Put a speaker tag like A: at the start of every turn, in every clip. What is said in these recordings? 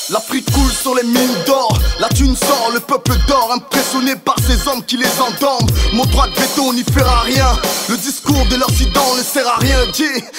A: L'Afrique coule sur les mines d'or, la thune sort, le peuple dort, impressionné par ces hommes qui les endorment. Mon droit de veto n'y fera rien, le discours de l'Occident ne sert à rien.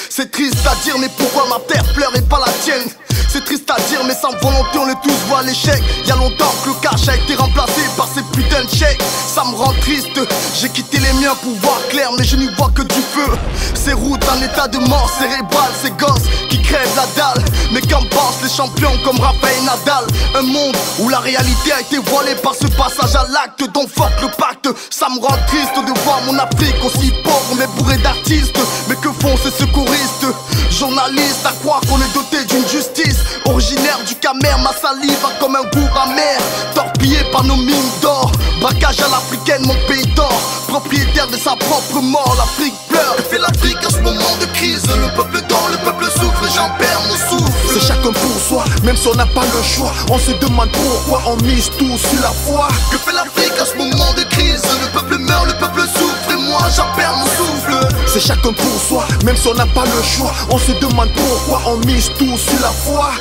A: C'est triste à dire, mais pourquoi ma terre pleure et pas la tienne? C'est triste à dire, mais sans volonté on est tous voix à l'échec. Y'a longtemps que le cash a été remplacé par ces putains de chèques. Ça me rend triste, j'ai quitté les miens pour voir clair, mais je n'y vois que du feu. Ces routes en état de mort cérébrale, ces gosses qui crèvent la dalle. Mais qu'en pensent les champions comme Rafael Nadal? Un monde où la réalité a été voilée par ce passage à l'acte dont fuck le pacte. Ça me rend triste de voir mon Afrique aussi pauvre mais bourrée d'artistes. Mais que font ces secouristes, journalistes, à croire qu'on est doté d'une justice originaire du Camer? Ma salive a comme un goût amer, torpillé par nos mines d'or. Braquage à l'africaine, mon pays d'or, propriétaire de sa propre mort. L'Afrique pleure. Que fait l'Afrique en ce moment de crise? Le peuple dort, le peuple souffre, j'en perds mon souffle.
B: C'est chacun pour soi, même si on n'a pas le choix. On se demande pourquoi on mise tout sur la foi.
A: Que fait l'Afrique en ce moment de crise? Le peuple meurt, le peuple souffre et moi j'en perds mon souffle.
B: C'est chacun pour soi, même si on n'a pas le choix. On se demande pourquoi on mise tout sur la foi.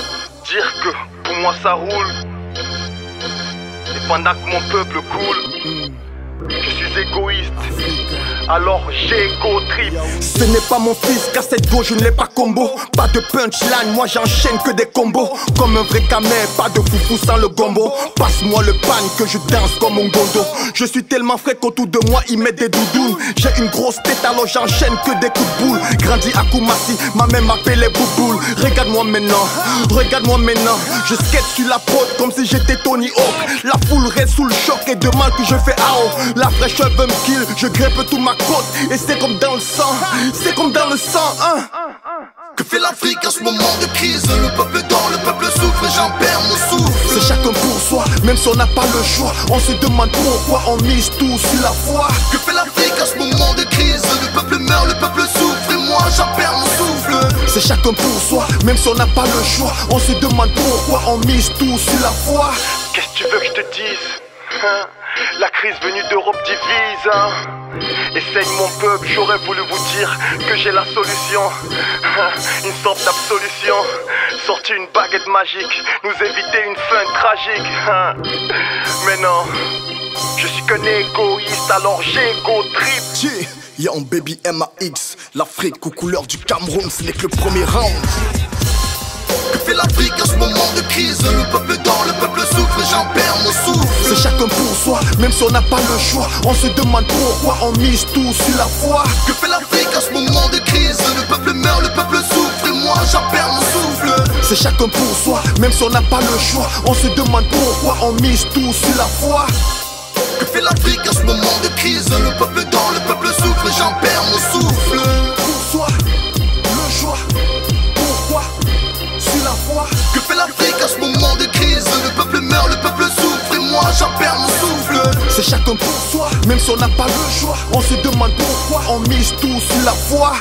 C: Dire que pour moi ça roule, et pendant que mon peuple coule, je suis égoïste, alors j'égo trip.
B: Ce n'est pas mon fils, cassette go, je ne l'ai pas combo. Pas de punchline, moi j'enchaîne que des combos. Comme un vrai camé, pas de foufou sans le gombo. Passe-moi le pan que je danse comme un gondo. Je suis tellement frais qu'autour de moi ils mettent des doudounes. J'ai une grosse tête alors j'enchaîne que des coups de boule. Grandi à Koumassi, ma mère m'appelait Bouboule. Regarde-moi maintenant, regarde-moi maintenant. Je skate sur la prod comme si j'étais Tony Hawk. La foule reste sous le choc et demande que je fais AO. La fraîcheur veut me kill, je grippe tout ma côte. Et c'est comme dans le sang, c'est comme dans le sang, hein.
A: Que fait l'Afrique en ce moment de crise? Le peuple dort, le peuple souffre et j'en perds mon souffle.
B: C'est chacun pour soi, même si on n'a pas le choix. On se demande pourquoi on mise tout sur la foi.
A: Que fait l'Afrique en ce moment de crise? Le peuple meurt, le peuple souffre et moi j'en perds mon souffle.
B: C'est chacun pour soi, même si on n'a pas le choix. On se demande pourquoi on mise tout sur la foi.
C: Qu'est-ce que tu veux que je te dise, hein? La crise venue d'Europe divise, hein? Essaye mon peuple, j'aurais voulu vous dire que j'ai la solution, hein? Une sorte d'absolution, sortir une baguette magique, nous éviter une fin tragique, hein? Mais non, je suis qu'un égoïste, alors j'égo trip.
A: Y'a un baby MAX, l'Afrique aux couleurs du Cameroun, ce n'est que le premier round. Que fait l'Afrique en ce moment de crise? Le peuple dort, le peuple souffre et j'en perds mon souffle.
B: C'est chacun pour soi, même si on n'a pas le choix. On se demande pourquoi on mise tout sur la foi.
A: Que fait l'Afrique en ce moment de crise? Le peuple meurt, le peuple souffre et moi j'en perds mon souffle.
B: C'est chacun pour soi, même si on n'a pas le choix. On se demande pourquoi on mise tout sur la foi.
A: Que fait l'Afrique en ce moment de crise? Le peuple dort, le peuple souffre et j'en perds mon souffle.
B: Pour soi, le choix, pourquoi, sur la foi.
A: Que fait l'Afrique en ce moment de crise? Le peuple meurt, le peuple souffre et moi j'en perds mon souffle.
B: C'est chacun pour soi, même si on n'a pas le choix. On se demande pourquoi on mise tout sur la foi.